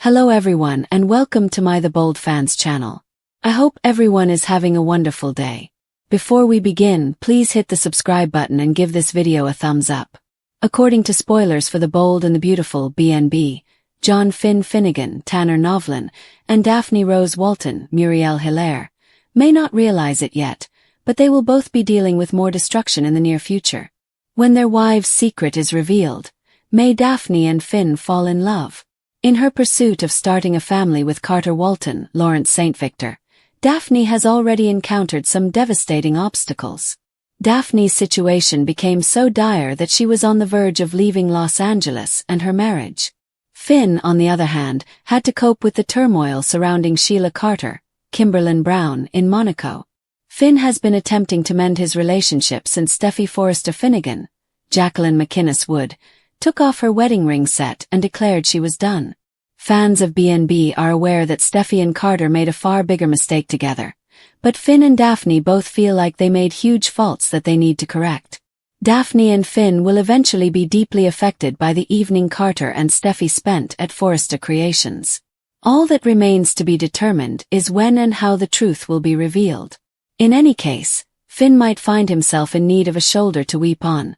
Hello everyone and welcome to my The Bold Fans channel. I hope everyone is having a wonderful day. Before we begin, please hit the subscribe button and give this video a thumbs up. According to spoilers for The Bold and the Beautiful B&B, John Finn Finnegan, Tanner Novlin, and Daphne Rose Walton, Muriel Hilaire, may not realize it yet, but they will both be dealing with more destruction in the near future. When their wives' secret is revealed, may Daphne and Finn fall in love. In her pursuit of starting a family with Carter Walton, Lawrence St. Victor, Daphne has already encountered some devastating obstacles. Daphne's situation became so dire that she was on the verge of leaving Los Angeles and her marriage. Finn, on the other hand, had to cope with the turmoil surrounding Sheila Carter, Kimberlyn Brown, in Monaco. Finn has been attempting to mend his relationship since Steffi Forrester Finnegan, Jacqueline McInnes Wood, took off her wedding ring set and declared she was done. Fans of B&B are aware that Steffi and Carter made a far bigger mistake together, but Finn and Daphne both feel like they made huge faults that they need to correct. Daphne and Finn will eventually be deeply affected by the evening Carter and Steffi spent at Forrester Creations. All that remains to be determined is when and how the truth will be revealed. In any case, Finn might find himself in need of a shoulder to weep on,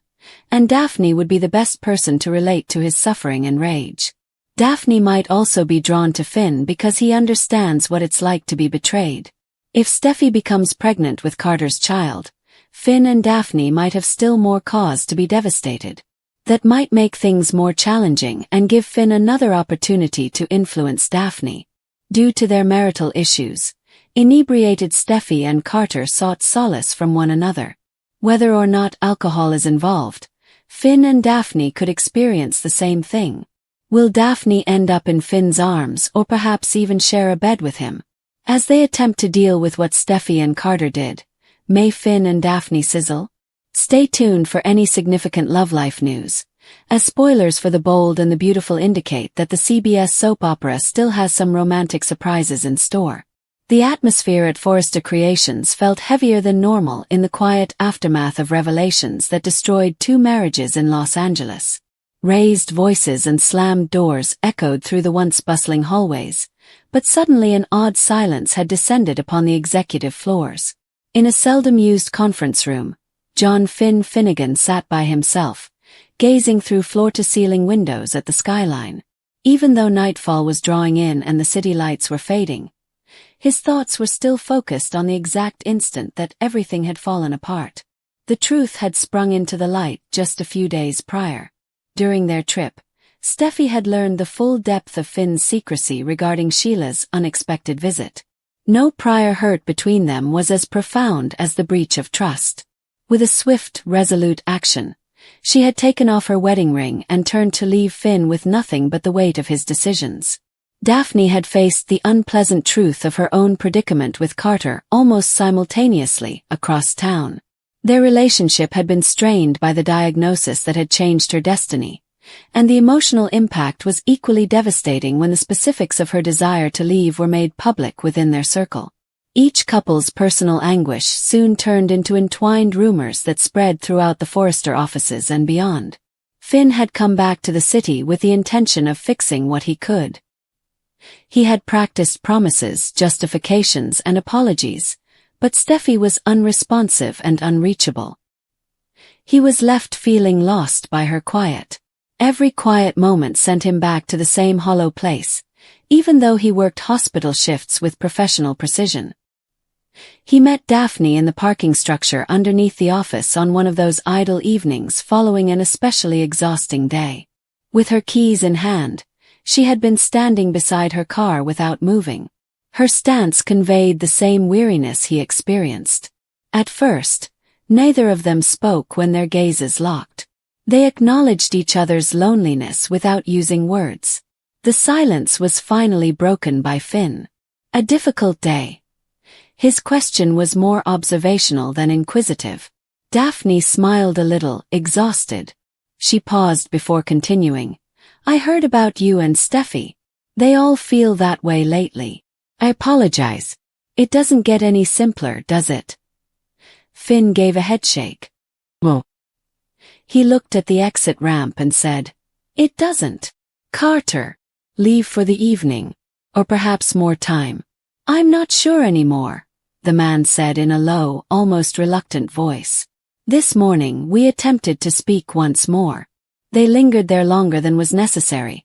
and Daphne would be the best person to relate to his suffering and rage. Daphne might also be drawn to Finn because he understands what it's like to be betrayed. If Steffi becomes pregnant with Carter's child, Finn and Daphne might have still more cause to be devastated. That might make things more challenging and give Finn another opportunity to influence Daphne. Due to their marital issues, inebriated Steffi and Carter sought solace from one another. Whether or not alcohol is involved, Finn and Daphne could experience the same thing. Will Daphne end up in Finn's arms or perhaps even share a bed with him? As they attempt to deal with what Steffi and Carter did, may Finn and Daphne sizzle? Stay tuned for any significant love life news, as spoilers for The Bold and the Beautiful indicate that the CBS soap opera still has some romantic surprises in store. The atmosphere at Forrester Creations felt heavier than normal in the quiet aftermath of revelations that destroyed 2 marriages in Los Angeles. Raised voices and slammed doors echoed through the once bustling hallways, but suddenly an odd silence had descended upon the executive floors. In a seldom-used conference room, John Finn Finnegan sat by himself, gazing through floor-to-ceiling windows at the skyline. Even though nightfall was drawing in and the city lights were fading, his thoughts were still focused on the exact instant that everything had fallen apart. The truth had sprung into the light just a few days prior. During their trip, Steffi had learned the full depth of Finn's secrecy regarding Sheila's unexpected visit. No prior hurt between them was as profound as the breach of trust. With a swift, resolute action, she had taken off her wedding ring and turned to leave Finn with nothing but the weight of his decisions. Daphne had faced the unpleasant truth of her own predicament with Carter almost simultaneously across town. Their relationship had been strained by the diagnosis that had changed her destiny, and the emotional impact was equally devastating when the specifics of her desire to leave were made public within their circle. Each couple's personal anguish soon turned into entwined rumors that spread throughout the Forrester offices and beyond. Finn had come back to the city with the intention of fixing what he could. He had practiced promises, justifications, and apologies, but Steffi was unresponsive and unreachable. He was left feeling lost by her quiet. Every quiet moment sent him back to the same hollow place, even though he worked hospital shifts with professional precision. He met Daphne in the parking structure underneath the office on one of those idle evenings following an especially exhausting day. With her keys in hand, she had been standing beside her car without moving. Her stance conveyed the same weariness he experienced. At first, neither of them spoke when their gazes locked. They acknowledged each other's loneliness without using words. The silence was finally broken by Finn. A difficult day. His question was more observational than inquisitive. Daphne smiled a little, exhausted. She paused before continuing. I heard about you and Steffi. They all feel that way lately. I apologize. It doesn't get any simpler, does it? Finn gave a headshake. Well. He looked at the exit ramp and said, It doesn't. Carter, leave for the evening, or perhaps more time. I'm not sure anymore, the man said in a low, almost reluctant voice. This morning we attempted to speak once more. They lingered there longer than was necessary.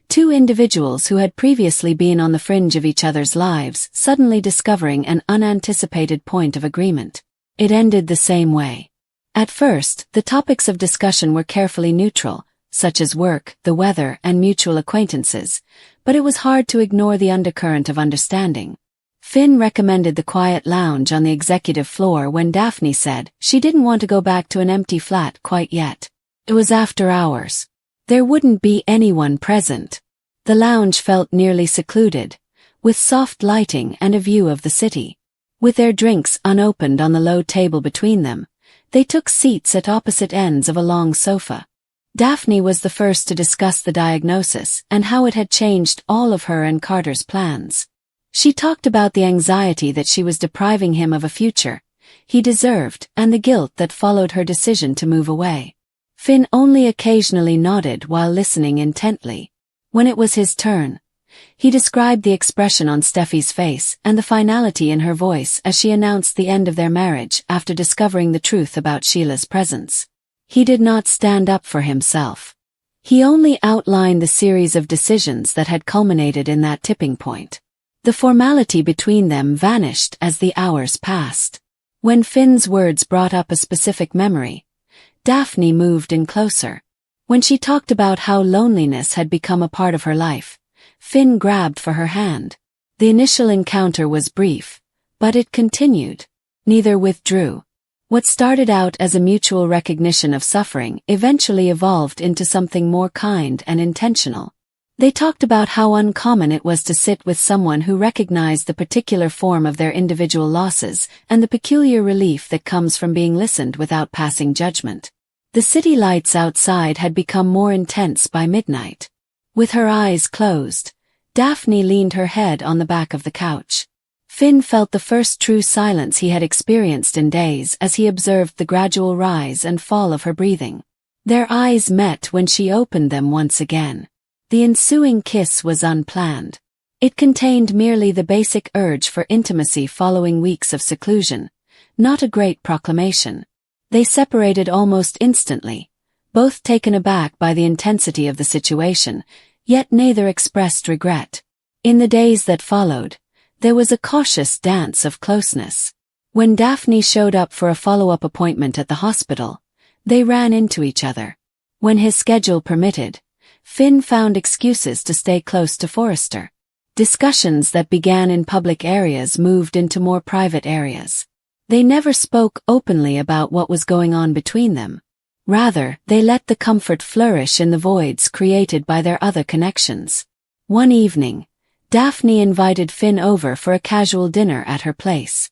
Two individuals who had previously been on the fringe of each other's lives suddenly discovering an unanticipated point of agreement. It ended the same way. At first, the topics of discussion were carefully neutral, such as work, the weather, and mutual acquaintances, but it was hard to ignore the undercurrent of understanding. Finn recommended the quiet lounge on the executive floor when Daphne said she didn't want to go back to an empty flat quite yet. It was after hours. There wouldn't be anyone present. The lounge felt nearly secluded, with soft lighting and a view of the city. With their drinks unopened on the low table between them, they took seats at opposite ends of a long sofa. Daphne was the first to discuss the diagnosis and how it had changed all of her and Carter's plans. She talked about the anxiety that she was depriving him of a future he deserved and the guilt that followed her decision to move away. Finn only occasionally nodded while listening intently. When it was his turn, he described the expression on Steffi's face and the finality in her voice as she announced the end of their marriage after discovering the truth about Sheila's presence. He did not stand up for himself. He only outlined the series of decisions that had culminated in that tipping point. The formality between them vanished as the hours passed. When Finn's words brought up a specific memory, Daphne moved in closer. When she talked about how loneliness had become a part of her life, Finn grabbed for her hand. The initial encounter was brief, but it continued. Neither withdrew. What started out as a mutual recognition of suffering eventually evolved into something more kind and intentional. They talked about how uncommon it was to sit with someone who recognized the particular form of their individual losses and the peculiar relief that comes from being listened without passing judgment. The city lights outside had become more intense by midnight. With her eyes closed, Daphne leaned her head on the back of the couch. Finn felt the first true silence he had experienced in days as he observed the gradual rise and fall of her breathing. Their eyes met when she opened them once again. The ensuing kiss was unplanned. It contained merely the basic urge for intimacy following weeks of seclusion, not a great proclamation. They separated almost instantly, both taken aback by the intensity of the situation, yet neither expressed regret. In the days that followed, there was a cautious dance of closeness. When Daphne showed up for a follow-up appointment at the hospital, they ran into each other. When his schedule permitted, Finn found excuses to stay close to Forrester. Discussions that began in public areas moved into more private areas. They never spoke openly about what was going on between them. Rather, they let the comfort flourish in the voids created by their other connections. One evening, Daphne invited Finn over for a casual dinner at her place.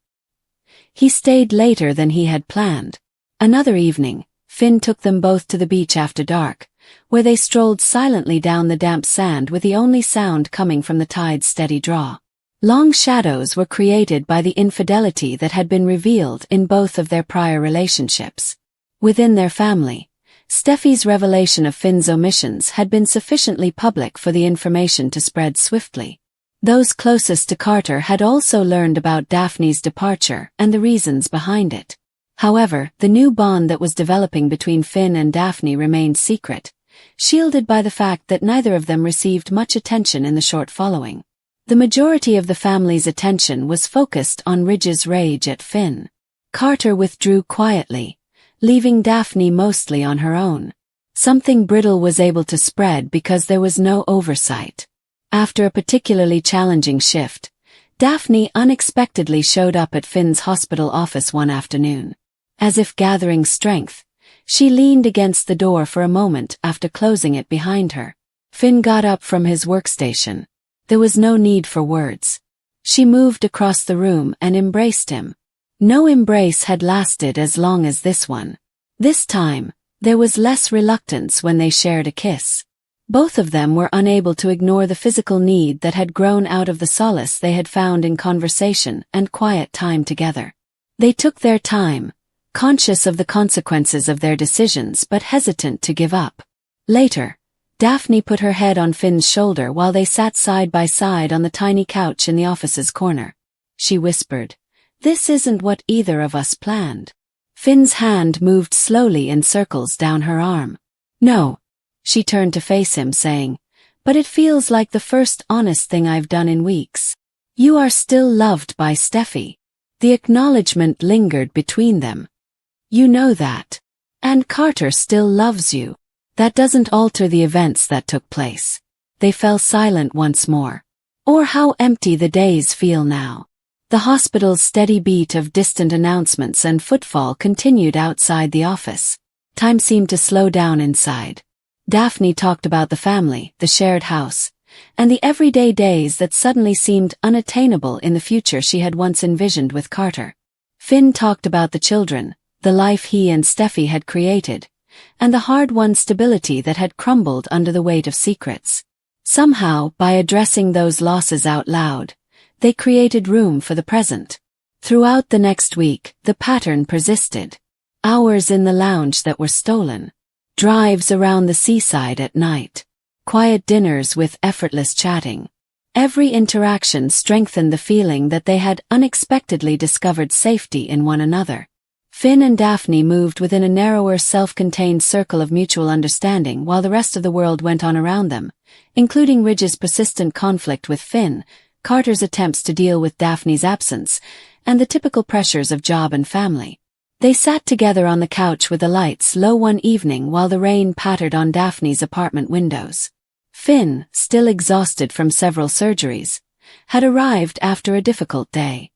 He stayed later than he had planned. Another evening, Finn took them both to the beach after dark, where they strolled silently down the damp sand with the only sound coming from the tide's steady draw. Long shadows were created by the infidelity that had been revealed in both of their prior relationships. Within their family, Steffi's revelation of Finn's omissions had been sufficiently public for the information to spread swiftly. Those closest to Carter had also learned about Daphne's departure and the reasons behind it. However, the new bond that was developing between Finn and Daphne remained secret, shielded by the fact that neither of them received much attention in the short following. The majority of the family's attention was focused on Ridge's rage at Finn. Carter withdrew quietly, leaving Daphne mostly on her own. Something brittle was able to spread because there was no oversight. After a particularly challenging shift, Daphne unexpectedly showed up at Finn's hospital office one afternoon. As if gathering strength, she leaned against the door for a moment after closing it behind her. Finn got up from his workstation. There was no need for words. She moved across the room and embraced him. No embrace had lasted as long as this one. This time, there was less reluctance when they shared a kiss. Both of them were unable to ignore the physical need that had grown out of the solace they had found in conversation and quiet time together. They took their time, conscious of the consequences of their decisions but hesitant to give up. Later, Daphne put her head on Finn's shoulder while they sat side by side on the tiny couch in the office's corner. She whispered, "This isn't what either of us planned." Finn's hand moved slowly in circles down her arm. "No." She turned to face him, saying, "But it feels like the first honest thing I've done in weeks. You are still loved by Steffi." The acknowledgement lingered between them. "You know that. And Carter still loves you. That doesn't alter the events that took place." They fell silent once more. Or how empty the days feel now. The hospital's steady beat of distant announcements and footfall continued outside the office. Time seemed to slow down inside. Daphne talked about the family, the shared house, and the everyday days that suddenly seemed unattainable in the future she had once envisioned with Carter. Finn talked about the children, the life he and Steffi had created, and the hard-won stability that had crumbled under the weight of secrets. Somehow, by addressing those losses out loud, they created room for the present. Throughout the next week, the pattern persisted. Hours in the lounge that were stolen. Drives around the seaside at night. Quiet dinners with effortless chatting. Every interaction strengthened the feeling that they had unexpectedly discovered safety in one another. Finn and Daphne moved within a narrower self-contained circle of mutual understanding while the rest of the world went on around them, including Ridge's persistent conflict with Finn, Carter's attempts to deal with Daphne's absence, and the typical pressures of job and family. They sat together on the couch with the lights low one evening while the rain pattered on Daphne's apartment windows. Finn, still exhausted from several surgeries, had arrived after a difficult day.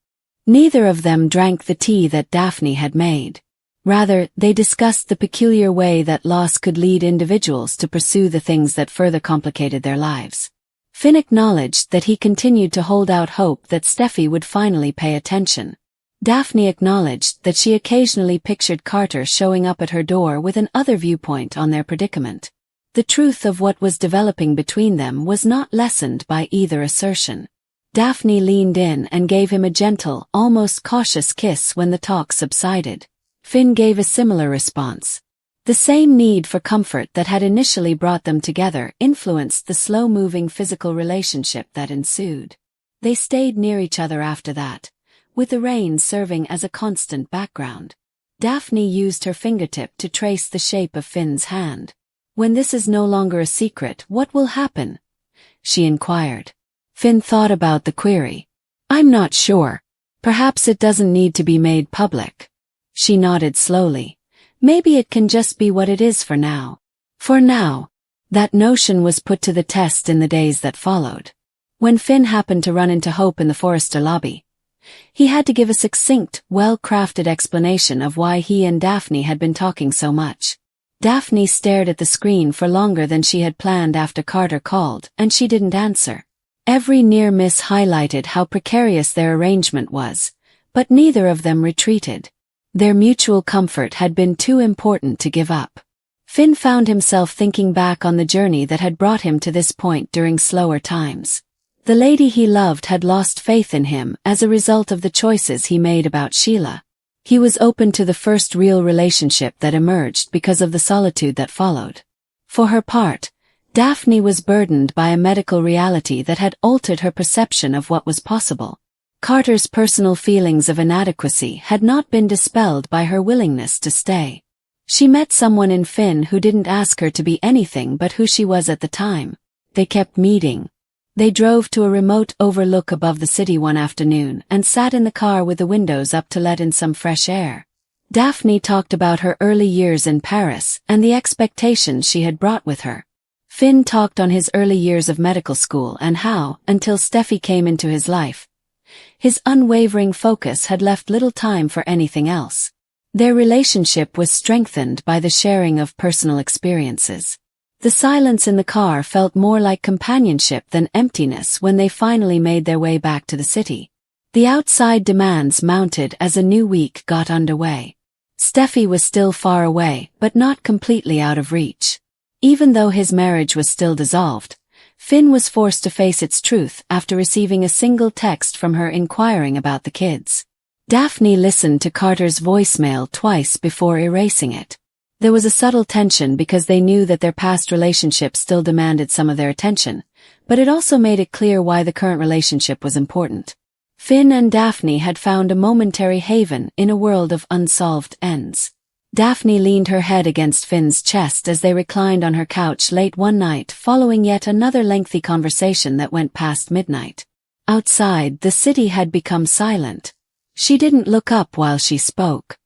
Neither of them drank the tea that Daphne had made. Rather, they discussed the peculiar way that loss could lead individuals to pursue the things that further complicated their lives. Finn acknowledged that he continued to hold out hope that Steffi would finally pay attention. Daphne acknowledged that she occasionally pictured Carter showing up at her door with an other viewpoint on their predicament. The truth of what was developing between them was not lessened by either assertion. Daphne leaned in and gave him a gentle, almost cautious kiss when the talk subsided. Finn gave a similar response. The same need for comfort that had initially brought them together influenced the slow-moving physical relationship that ensued. They stayed near each other after that, with the rain serving as a constant background. Daphne used her fingertip to trace the shape of Finn's hand. "When this is no longer a secret, what will happen?" she inquired. Finn thought about the query. "I'm not sure. Perhaps it doesn't need to be made public." She nodded slowly. "Maybe it can just be what it is for now." For now. That notion was put to the test in the days that followed. When Finn happened to run into Hope in the Forrester lobby, he had to give a succinct, well-crafted explanation of why he and Daphne had been talking so much. Daphne stared at the screen for longer than she had planned after Carter called, and she didn't answer. Every near miss highlighted how precarious their arrangement was, but neither of them retreated. Their mutual comfort had been too important to give up. Finn found himself thinking back on the journey that had brought him to this point during slower times. The lady he loved had lost faith in him as a result of the choices he made about Sheila. He was open to the first real relationship that emerged because of the solitude that followed. For her part, Daphne was burdened by a medical reality that had altered her perception of what was possible. Carter's personal feelings of inadequacy had not been dispelled by her willingness to stay. She met someone in Finn who didn't ask her to be anything but who she was at the time. They kept meeting. They drove to a remote overlook above the city one afternoon and sat in the car with the windows up to let in some fresh air. Daphne talked about her early years in Paris and the expectations she had brought with her. Finn talked on his early years of medical school and how, until Steffi came into his life, his unwavering focus had left little time for anything else. Their relationship was strengthened by the sharing of personal experiences. The silence in the car felt more like companionship than emptiness when they finally made their way back to the city. The outside demands mounted as a new week got underway. Steffi was still far away, but not completely out of reach. Even though his marriage was still dissolved, Finn was forced to face its truth after receiving a single text from her inquiring about the kids. Daphne listened to Carter's voicemail twice before erasing it. There was a subtle tension because they knew that their past relationship still demanded some of their attention, but it also made it clear why the current relationship was important. Finn and Daphne had found a momentary haven in a world of unsolved ends. Daphne leaned her head against Finn's chest as they reclined on her couch late one night following yet another lengthy conversation that went past midnight. Outside, the city had become silent. She didn't look up while she spoke.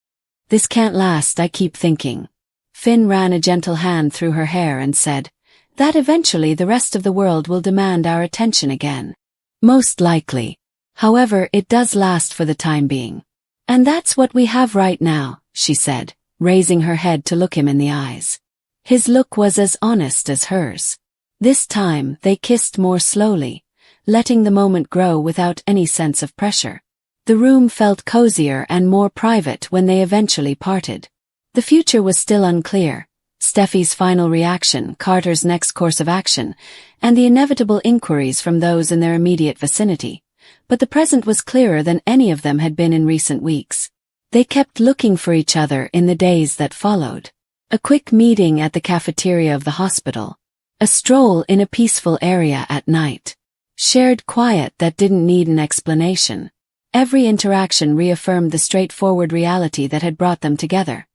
"This can't last, I keep thinking." Finn ran a gentle hand through her hair and said, "That eventually the rest of the world will demand our attention again. Most likely. However, it does last for the time being. And that's what we have right now," she said, raising her head to look him in the eyes. His look was as honest as hers. This time, they kissed more slowly, letting the moment grow without any sense of pressure. The room felt cozier and more private when they eventually parted. The future was still unclear. Steffi's final reaction, Carter's next course of action, and the inevitable inquiries from those in their immediate vicinity. But the present was clearer than any of them had been in recent weeks. They kept looking for each other in the days that followed. A quick meeting at the cafeteria of the hospital. A stroll in a peaceful area at night. Shared quiet that didn't need an explanation. Every interaction reaffirmed the straightforward reality that had brought them together.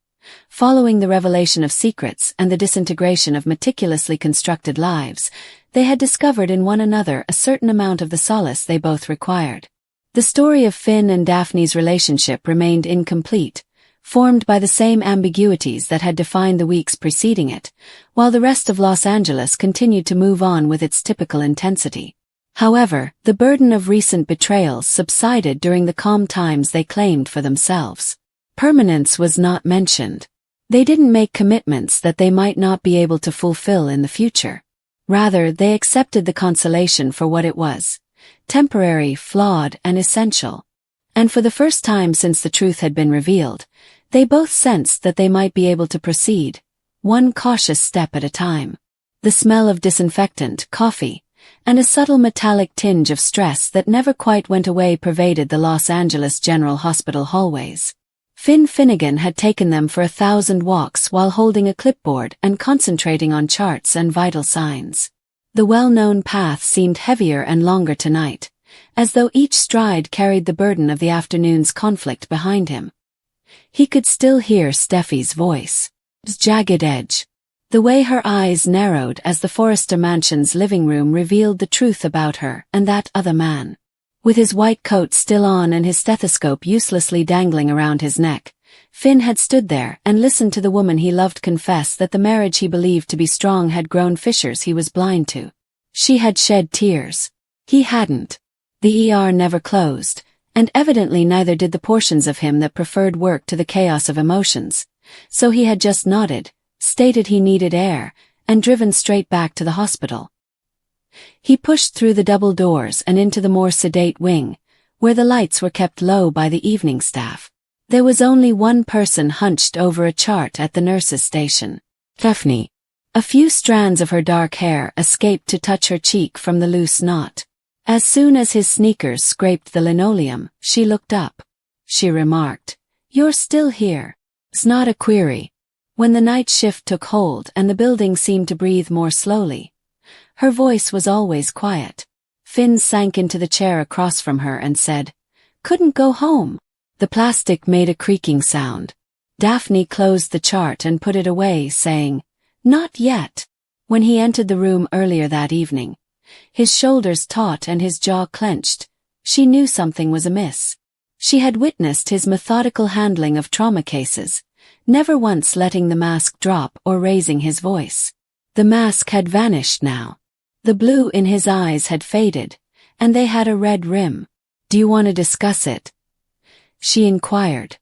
Following the revelation of secrets and the disintegration of meticulously constructed lives, they had discovered in one another a certain amount of the solace they both required. The story of Finn and Daphne's relationship remained incomplete, formed by the same ambiguities that had defined the weeks preceding it, while the rest of Los Angeles continued to move on with its typical intensity. However, the burden of recent betrayals subsided during the calm times they claimed for themselves. Permanence was not mentioned. They didn't make commitments that they might not be able to fulfill in the future. Rather, they accepted the consolation for what it was. Temporary, flawed, and essential. And for the first time since the truth had been revealed, they both sensed that they might be able to proceed, one cautious step at a time. The smell of disinfectant, coffee, and a subtle metallic tinge of stress that never quite went away pervaded the Los Angeles General Hospital hallways. Finn Finnegan had taken them for 1,000 walks while holding a clipboard and concentrating on charts and vital signs. The well-known path seemed heavier and longer tonight, as though each stride carried the burden of the afternoon's conflict behind him. He could still hear Steffi's voice. Its jagged edge. The way her eyes narrowed as the Forrester Mansion's living room revealed the truth about her and that other man. With his white coat still on and his stethoscope uselessly dangling around his neck, Finn had stood there and listened to the woman he loved confess that the marriage he believed to be strong had grown fissures he was blind to. She had shed tears. He hadn't. The ER never closed, and evidently neither did the portions of him that preferred work to the chaos of emotions, so he had just nodded, stated he needed air, and driven straight back to the hospital. He pushed through the double doors and into the more sedate wing, where the lights were kept low by the evening staff. There was only one person hunched over a chart at the nurse's station. Daphne. A few strands of her dark hair escaped to touch her cheek from the loose knot. As soon as his sneakers scraped the linoleum, she looked up. She remarked, "You're still here." It's not a query. When the night shift took hold and the building seemed to breathe more slowly, her voice was always quiet. Finn sank into the chair across from her and said, "Couldn't go home." The plastic made a creaking sound. Daphne closed the chart and put it away, saying, "Not yet." When he entered the room earlier that evening, his shoulders taut and his jaw clenched, she knew something was amiss. She had witnessed his methodical handling of trauma cases, never once letting the mask drop or raising his voice. The mask had vanished now. The blue in his eyes had faded, and they had a red rim. "Do you want to discuss it?" she inquired.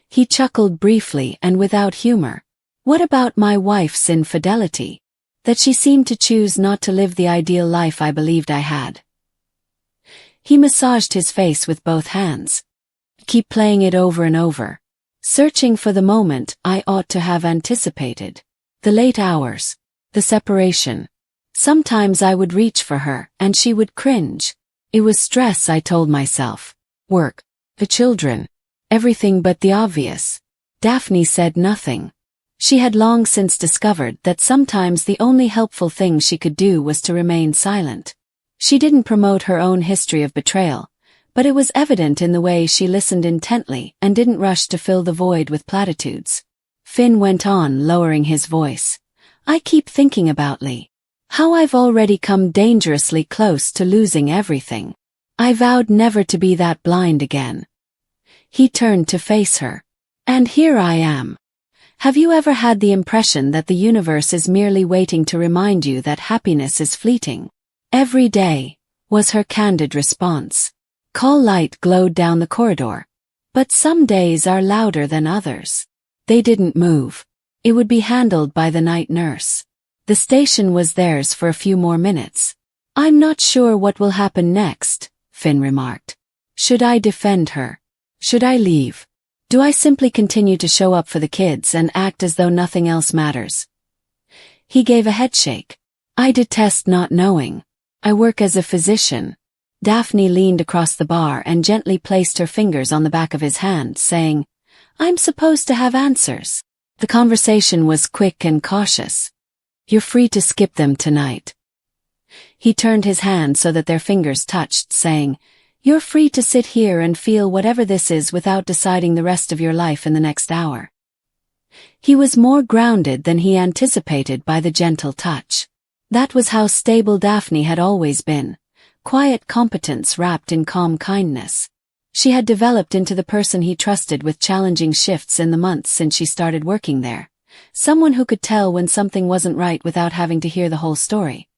He chuckled briefly and without humor. "What about my wife's infidelity? That she seemed to choose not to live the ideal life I believed I had." He massaged his face with both hands. "Keep playing it over and over. Searching for the moment I ought to have anticipated. The late hours. The separation. Sometimes I would reach for her and she would cringe. It was stress, I told myself. Work. The children. Everything but the obvious." Daphne said nothing. She had long since discovered that sometimes the only helpful thing she could do was to remain silent. She didn't promote her own history of betrayal, but it was evident in the way she listened intently and didn't rush to fill the void with platitudes. Finn went on, lowering his voice. I keep thinking about Lee. How I've already come dangerously close to losing everything. I vowed never to be that blind again. He turned to face her. And here I am. Have you ever had the impression that the universe is merely waiting to remind you that happiness is fleeting? Every day, was her candid response. Call light glowed down the corridor. But some days are louder than others. They didn't move. It would be handled by the night nurse. The station was theirs for a few more minutes. I'm not sure what will happen next, Finn remarked. Should I defend her? Should I leave? Do I simply continue to show up for the kids and act as though nothing else matters? He gave a headshake. I detest not knowing. I work as a physician. Daphne leaned across the bar and gently placed her fingers on the back of his hand, saying, I'm supposed to have answers. The conversation was quick and cautious. You're free to skip them tonight. He turned his hand so that their fingers touched, saying, You're free to sit here and feel whatever this is without deciding the rest of your life in the next hour. He was more grounded than he anticipated by the gentle touch. That was how stable Daphne had always been. Quiet competence wrapped in calm kindness. She had developed into the person he trusted with challenging shifts in the months since she started working there. Someone who could tell when something wasn't right without having to hear the whole story.